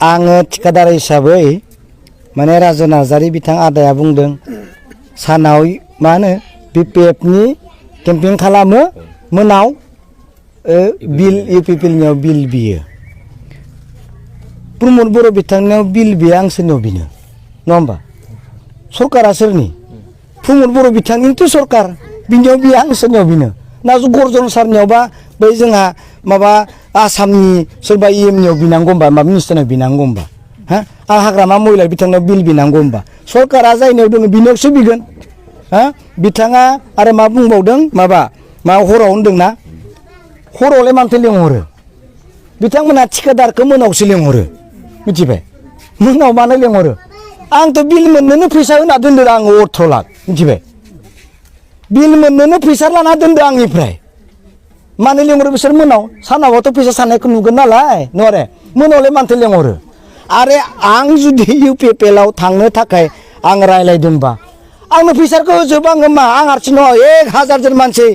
आङो ठिकादार हिसाबै माने राजु नार्जारि बिथां आदाया बुंदों सानाव मा होनो BPF-नि केम्पिं खालामो मोनाव बिल UPPL-नियाव बिल बियो प्रमद बर' बिथांनियाव बिल बियो आं सोरनियाव बिनो नङा होमबा सरकारा सोरनि प्रमद बर' बिथांनिथ' सरकार बिनियाव बियो आं सोरनियाव बिनो ना गर्जन सारनियावबा बै जोंहा माबा आसामनि सोरबा EM-नियाव बिनांगौ होमबा माबा मिनिस्टारनाव बिनांगौ होमबा हा आं हाग्रामा महिला बिथांनाव बिल बिनांगौ होमबा सरकारा जायनियाव दङ बिनियावसो बिगोन हा बिथाङा आरो मा बुंबावदों मा हराव होनदोंना हरावलाय मानोथो लेंहरो बिथांमोना ठिकादारखौ मोनावसो लेंहरो मिथिबाय मोनाव मानो लेंहरो आंथ' बिल मोननोनो फैसा होना दोनदों आं 18 लाख मिथिबाय बिल मोननोनो फैसा लाना दोनदों आंनिफ्राय मानो लेंहरो बिसोर मोनाव सानावथ' फैसा साननायखौ नुगोन नालाय नरे मोनावलाय मानोथो लेंहरो आरो आं जुदि UPPL-आव थांनो थाखाय आं रायलायदोंबा आंनो फैसाखौ होजोब आङो मा आं हारसिं नङा 1000 जन मानसि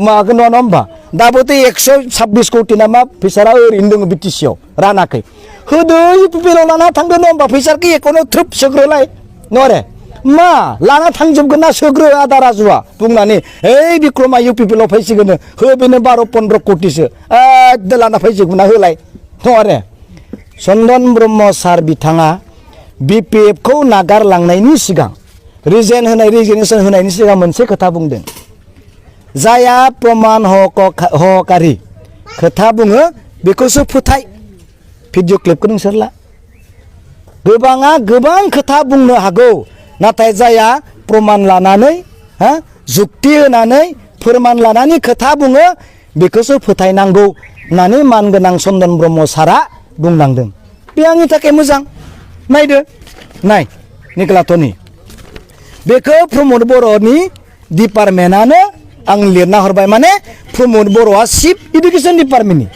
मागोन नङा होमबा दाबोथ' 126 कोटि ना मा फैसा ओरैनो दङ BTC-आव रानाखै होदो UPPL-आव लाना थांदो नङा होमबा फैसाखौ एकाउन्टाव थ्रोब सोग्रोलाय नरे मा लाना थांजोबगोन ना सोग्रो आदा राजुआ बुंनानै बिक्रमा UPPL-आव फैसिगोन हो बेनो 12-15 कोटिसो एकदम लाना फैजोबगोन ना होलाय नरे चन्दन ब्रह्म सार बिथाङा BPF-खौ नागारलांनायनि सिगां रिजिगनेसन होनायनि सिगां मोनसे खोथा बुंदों जाया प्रमान हकारि खोथा बुङो बेखौसो फोथाय भिडिअ क्लिपखौ नोंसोर ला गोबाङा गोबां खोथा बुंनो हागौ नाथाय जाया प्रमान लानानै जुक्ति होनानै फोरमान लानानै खोथा बुङो बेखौसो फोथायनांगौ होननानै मानगोनां चन्दन ब्रह्म सारा बुंलांदों बे आंनि थाखाय मोजां नायदो नाय निकलाटनि बेखौ प्रमद बर'नि डिपार्टमेन्टआनो आं लिरना हरबाय माने प्रमद बर'आ चिफ इडुकेसन डिपार्टमेन्टनि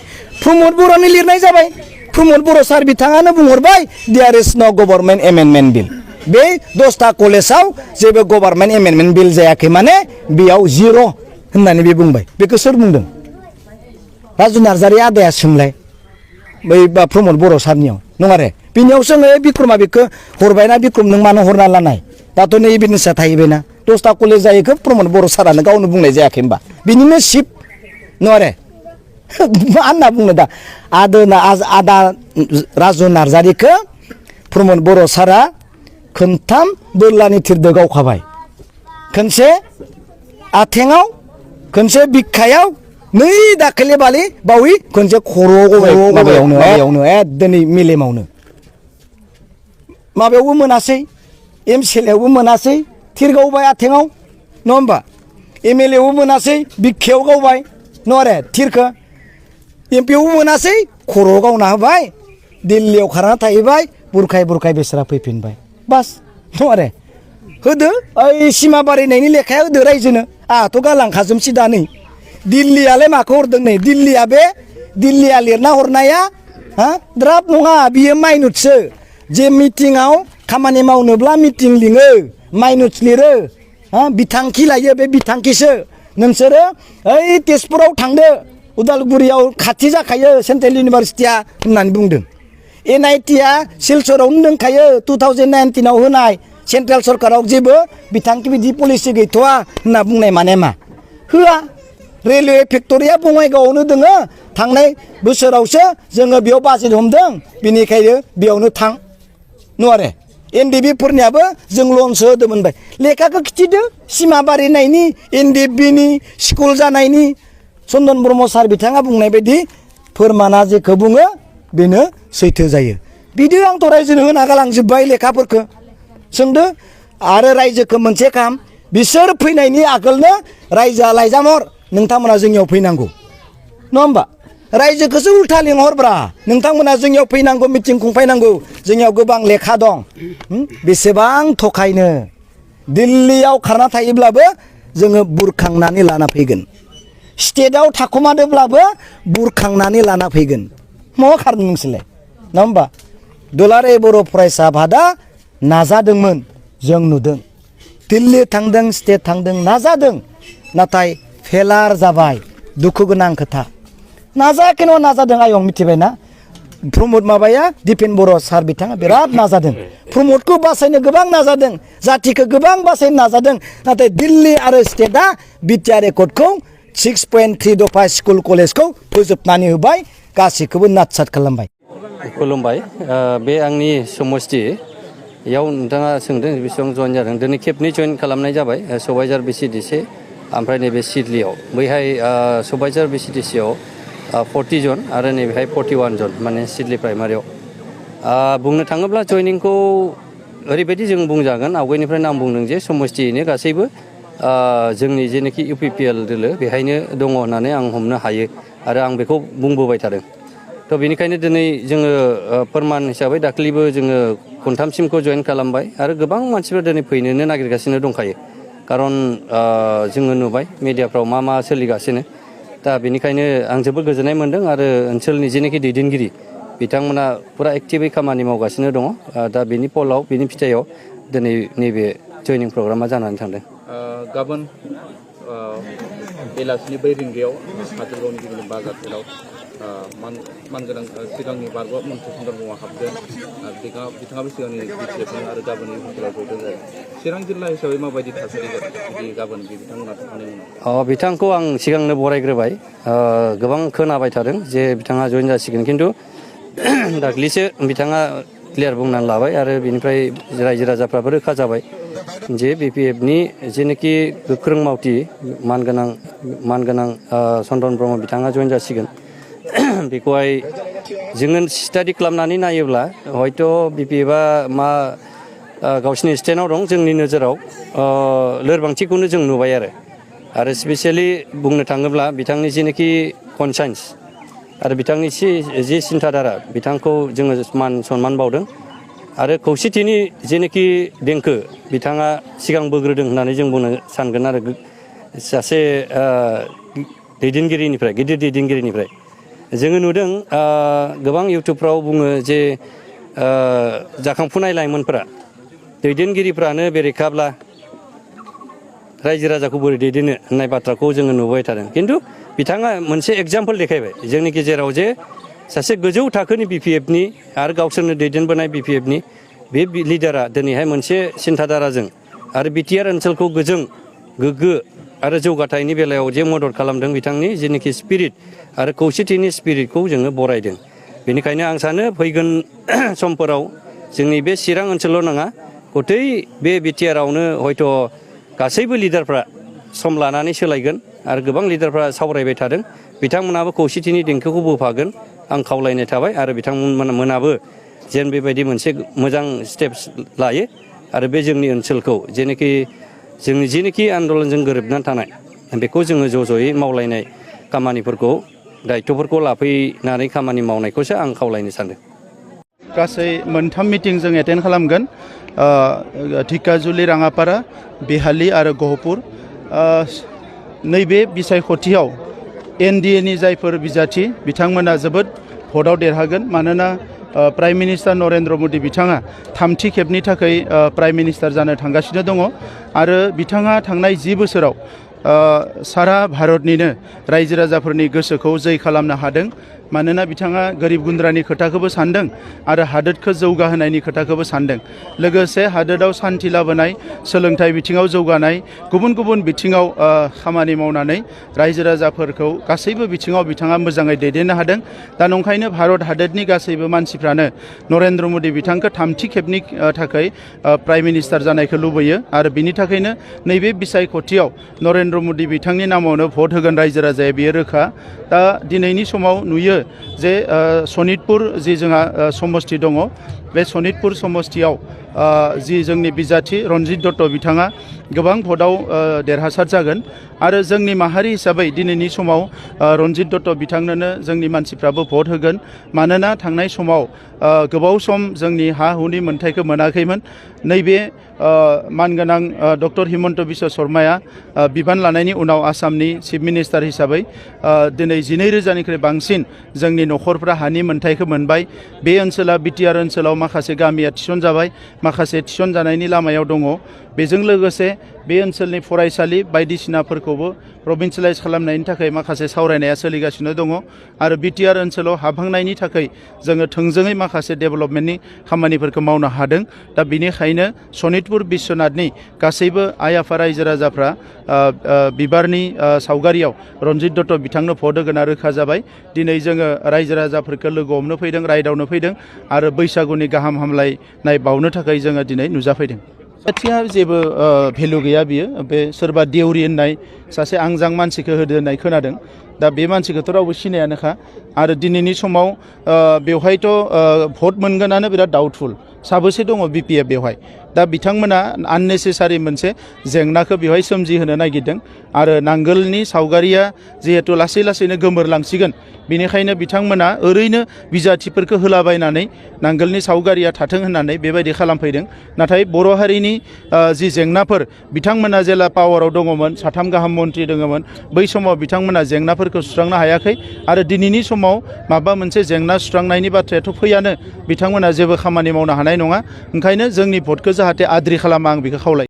प्रमद बर'नि लिरनाय जाबाय प्रमद बर' सार बिथाङानो बुंहरबाय देयार इज न' गभर्नमेन्ट एमेन्डमेन्ट बिल बे 10टा कलेजाव जेबो गभर्नमेन्ट एमेन्डमेन्ट बिल जायाखै माने बेयाव जिर' होननानै बे बुंबाय बेखौ सोर बुंदों राजु नार्जारि आदाया सोंलाय बै बा प्रमद बर' सारनियाव नङा रे बिनियाव सोङो बिक्रमा बेखौ हरबायना बिक्रम नों मानो हरना लानाय दाथ' नै एभिडेन्सआ थाहैबायना 10टा कलेज जायोखौ प्रमद बर' सारानो गावनो बुंनाय जायाखै होमबा बिनिनो चिफ नङा रे मा होनना बुंनो दा आदा राजु नार्जारिखौ प्रमद बर' सारा खोनथाम बोरलानि थिरदो गावखाबाय खनसे आथेङाव खनसे बिखायाव नै दाखालि बावै खनसे खर'आव माबायावनो एकदम मेलेमावनो माबायावबो मोनासै MCL-आवबो मोनासै थिर गावबाय आथेङाव नङा होमबा MLA-आवबो मोनासै बिखायाव गावबाय नङा रे थिरखौ MP-आवबो मोनासै खर'आव गावना होबाय दिल्लीयाव खारना थाहैबाय बुरखाय बेसरा फैफिनबाय बास नङा रे होदो ओइ सिमा बारायनायनि लेखाया होदो रायजोनो आंहाथ' गालांखाजोबसै दा नै दिल्लीयालाय माखौ हरदों नै दिल्लीया लिरना हरनाया द्राफ्ट नङा बियो माइनुटसो जे मिटिङाव खामानि मावनोब्ला मिटिं लिङो माइनुटस लिरो बिथांखि लायो बे बिथांखिसो नोंसोरो ओइ तेजपुराव थांदो उदालगुरियाव खाथि जाखायो सेन्ट्रेल इउनिभारसिटिया होननानै बुंदों NIT-आ सिलचरावनो दंखायो 2019-आव होनाय सेन्ट्रेल सरकाराव जेबो बिथांखि बिदि पलिसि गैथ'वा होनना बुंनाय माने मा होआ रेलवे फेक्टरिया बङाइगावआवनो दोङो थांनाय बोसोरावसो जोङो बेयाव बाजेट हमदों बिनिखायनो बेयावनो थां नङा रे NDB-फोरनियाबो जों लनसो होदोंमोन लेखाखौ खिथिदो सिमा बारिनायनि NDB-नि स्कुल जानायनि चन्दन ब्रह्म सार बिथाङा बुंनाय बायदि फोरमाना जेखौ बुङो बेनो सैथो जायो बिदि आंथ' रायजोनो होना गालांजोब्बाय लेखाफोरखौ सोंदो आरो रायजोखौ मोनसे काम बिसोर फैनायनि आगोलनो रायजोआ लाइजाम हर नोंथांमोना जोंनियाव फैनांगौ नङा होमबा रायजोखौसो उल्था लिंहरब्रा नोंथांमोना जोंनियाव फैनांगौ मिटिं खुंफैनांगौ जोंनियाव गोबां लेखा दं बेसेबां थखायनो दिल्लीयाव खारना थायोब्लाबो जोङो बुरखांनानै लाना फैगोन स्टेटआव थाखुमादोंब्लाबो बुरखांनानै लाना फैगोन मा खारनो नोंसोरलाय नङा होमबा दुलाराय बर' फरायसा आफादा नाजादोंमोन जों नुदों दिल्ली थांदों स्टेट थांदों नाजादों नाथाय फेलार जाबाय दुखु गोनां खोथा नाजायाखै नङा नाजादों आयं मिथिबायना प्रमद माबाया दिपेन बर' सार बिथाङा बिराद नाजादों प्रमदखौ बासायनो गोबां नाजादों जातिखौ गोबां बासायनो नाजादों नाथाय दिल्ली आरो स्टेटआ बिटिआर एकर्डखौ 6.3 दफा स्कुल कलेजखौ फोजोबनानै होबाय गासैखौबो नाटसाट खालामबाय खुलुमबाय बे आंनि समस्ति याव नोंथाङा सोंदों बेसेबां जइन जादों दिनै खेबनै जइन खालामनाय जाबाय सबायझार बिसिडिसि ओमफ्राय नैबे सिडलियाव बैहाय सबायझार बिसिडिसियाव 40 जन आरो नैबेहाय 41 जन माने सिडली प्राइमारियाव बुंनो थाङोब्ला जइनिंखौ ओरैबायदि जों बुंजागोन आवगायनिफ्रायनो आं बुंदों जे समस्तियैनो गासैबो जोंनि जेनाखि इउपिपिएल दोलो बेहायनो दङ होननानै आं हमनो हायो आरो आं बेखौ बुंबोबाय थादों थ' बेनिखायनो दिनै जोङो फोरमान हिसाबै दाख्लैबो जोङो खनथामसिमखौ जइन खालामबाय आरो गोबां मानसिफोरा दिनै फैनोनो नागिरगासिनो दंखायो खारन जोङो नुबाय मिडियाफ्राव मा सोलिगासिनो दा बेनिखायनो आं जोबोद गोजोननाय मोन्दों आरो ओनसोलनि जेनाखि दैदेनगिरि बिथांमोना पुरा एक्टिभै खामानि मावगासिनो दङ दा बेनि फलाव बेनि फिथाइयाव दिनै नैबे जइनिं प्रग्रामा जानानै थांदों गाबोन बेलासिनि 4 रिंगायाव काजलगावनि गिदिर बाजारफोराव मानगोनां सिगांनि बारग' मन्थ्रि सुन्दर ब्रह्मआ हाबगोन बिथाङाबो सिगांनि बिटिएफनि आरो गाबोननि ओनसोलाव जौदों चिरां जिल्ला हिसाबै माबायदि थासारि जुदि गाबोन बिथांमोना थांनायनि उनाव बिथांखौ आं सिगांनो बरायग्रोबाय गोबां खोनाबाय थादों जे बिथाङा जइन जासिगोन खिन्थु दाख्लैसो बिथाङा क्लियार बुंनानै लाबाय आरो बिनिफ्राय रायजो राजाफ्राबो रोखा जाबाय जे बिपिएफनि जेनाखि गोख्रों मावथि मानगोनां चन्द्रन ब्रह्म बिथाङा जइन जासिगोन बेखौहाय जोङो स्टाडि खालामनानै नायोब्ला हयथ' बिपिएफआ गावसिनि स्टेन्डआव दं जोंनि नोजोराव लोरबांथिखौनो जों नुबाय आरो स्पेसियेलि बुंनो थाङोब्ला बिथांनि जेनाखि कनसाइन्स आरो बिथांनि जि सिन्थाधारा बिथांखौ जोङो मान सनमान बावदों आरो खौसेथिनि जेनाखि देंखो बिथाङा सिगां बोग्रोदों होननानै जों बुंनो सानगोन आरो सासे दैदेनगिरिनिफ्राय गिदिर दैदेनगिरिनिफ्राय जोङो नुदों गोबां इउटुबफ्राव बुङो जे जाखांफुनाय लाइमोनफोरा दैदेनगिरिफ्रानो बेरेखाब्ला रायजो राजाखौ बोरै दैदेननो होननाय बाथ्राखौ जोङो नुबाय थादों खिन्थु बिथाङा मोनसे एग्जाम्पल देखायबाय जोंनि गेजेराव जे सासे गोजौ थाखोनि बिपिएफनि आरो गावसोरनो दैदेनबोनाय बिपिएफनि बे लिडारा दिनैहाय मोनसे सिन्थाधाराजों आरो बिटिआर ओनसोलखौ गोजों गोग्गो आरो जौगाथायनि बेलायाव जे मदद खालामदों बिथांनि जेनाखि स्पिरिट आरो खौसेथिनि स्पिरिटखौ जोङो बरायदों बेनिखायनो आं सानो फैगोन समफोराव जोंनि बे चिरां ओनसोलल' नङा गथै बे बिटिआरआवनो हयथ' गासैबो लिडारफ्रा सम लानानै सोलायगोन आरो गोबां लिडारफ्रा सावरायबाय थादों बिथांमोनाबो खौसेथिनि देंखोखौ बोफागोन आं खावलायनाय थाबाय आरो बिथांमोनाबो जेन बेबायदि मोनसे मोजां स्टेप्स लायो आरो बे जोंनि ओनसोलखौ जेनोखि आन्दलनजों गोरोबनानै थानाय बेखौ जोङो ज'यै मावलायनाय खामानिफोरखौ दायित्वफोरखौ लाफैनानै खामानि मावनायखौसो आं खावलायनो सानदों गासै 3 मिटिं जों एटेन्ड खालामगोन धिकाजुलि राङापारा बिहालि आरो गहपुर नैबे बिसायख'थियाव एनडिएनि जायफोर बिजाथि बिथांमोना जोबोद भटआव देरहागोन मानोना प्राइम मिनिस्टार नरेन्द्र मदि बिथाङा 3थि खेबनि थाखाय प्राइम मिनिस्टार जानो थांगासिनो दङ आरो बिथाङा थांनाय 10 बोसोराव सारा भारतनिनो रायजो राजाफोरनि गोसोखौ जै खालामनो हादों मानोना बिथाङा गोरिब गुन्द्रानि खोथाखौबो सानदों आरो हादोरखौ जौगाहोनायनि खोथाखौबो सानदों लोगोसे हादोराव सान्थि लाबोनाय सोलोंथाइ बिथिङाव जौगानाय गुबुन गुबुन बिथिङाव खामानि मावनानै रायजो राजाफोरखौ गासैबो बिथिङाव बिथाङा मोजाङै दैदेननो हादों दा नंखायनो भारत हादोरनि गासैबो मानसिफ्रानो नरेन्द्र मदि बिथांखौ 3थि खेबनि थाखाय प्राइम मिनिस्टार जानायखौ लुबैयो आरो बिनि थाखायनो नैबे बिसायख'थियाव नरेन्द्र मदि बिथांनि नामावनो भट होगोन रायजो राजाया बेयो रोखा दा दिनैनि समाव नुयो जे सनितपुर जि जोंहा समस्ति दङ बे सनितपुर समस्तियाव जि जोंनि बिजाथि रन्जित दत्त बिथाङा गोबां भटआव देरहासार जागोन आरो जोंनि माहारि हिसाबै दिनैनि समाव रन्जित दत्त बिथांनोनो जोंनि मानसिफ्राबो भट होगोन मानोना थांनाय समाव गोबाव सम जोंनि हा हुनि मोन्थायखौ मोनाखैमोन नैबे मानगोनां डक्टर हिमन्त बिश्व शर्माया बिबान लानायनि उनाव आसामनि चिफ मिनिस्टार हिसाबै दिनै 12,000निख्रुइ बांसिन जोंनि न'खरफ्रा हानि मोन्थायखौ मोनबाय बे ओनसोला बिटिआर ओनसोलाव माखासे गामिया थिसनजाबाय माखासे थिसनजानायनि लामायाव दङ बेजों लोगोसे बे ओनसोलनि फरायसालि बायदिसिनाफोरखौबो प्रभिन्सियेलाइज खालामनायनि थाखाय माखासे सावरायनाया सोलिगासिनो दङ आरो बिटिआर ओनसोलाव हाबहांनायनि थाखाय जोङो थोंजोङै माखासे डेभेलपमेन्टनि खामानिफोरखौ मावनो हादों। दा बिनिखायनो सनितपुर बिश्वनाथनि गासैबो आइ आफा रायजो राजाफ्रा बिबारनि सावगारियाव रन्जित दत्त बिथांनो भट होगोना रोखा जाबाय। दिनै जोङो रायजो राजाफोरखौ लोगो हमनो फैदों, रायदावनो फैदों आरो बैसागुनि गाहाम हामलायनाय बावनो थाखाय जोङो दिनै नुजाफैदों। जाथिया जेबो भेलु गैया, बियो बे सोरबा देउरि होननाय सासे आंजां मानसिखौ होदो होननाय खोनादों। दा बे मानसिखौथ' रावबो सिनायानोखा आरो दिनैनि समाव बेवहायथ' भट मोनगोनानो बिराद डाउटफुल। साबेसे दङ बिपिएफ बेवहाय। दा बिथांमोना आननेसेसारि मोनसे जेंनाखौ बेवहाय सोमजिहोनो नागिरदों आरो नांगोलनि सावगारिया जिहेतु लासै लासैनो गोमोरलांसिगोन, बेनिखायनो बिथांमोना ओरैनो बिजाथिफोरखौ होलाबायनानै नांगोलनि सावगारिया थाथों होननानै बेबायदि खालामफैदों। नाथाय बर' हारिनि जि जेंनाफोर, बिथांमोना जेला पावाराव दङमोन, 3 गाहाम मन्त्रि दङमोन, बै समाव बिथांमोना जेंनाफोरखौ सुस्रांनो हायाखै आरो दिनैनि समाव माबा मोनसे जेंना सुस्रांनायनि बाथ्रायाथ' फैयानो, बिथांमोना जेबो खामानि मावनो हानाय नङा। ओंखायनो जोंनि भटखौ जाहाथे आद्रि खालामा, आं बेखौ खावलायो।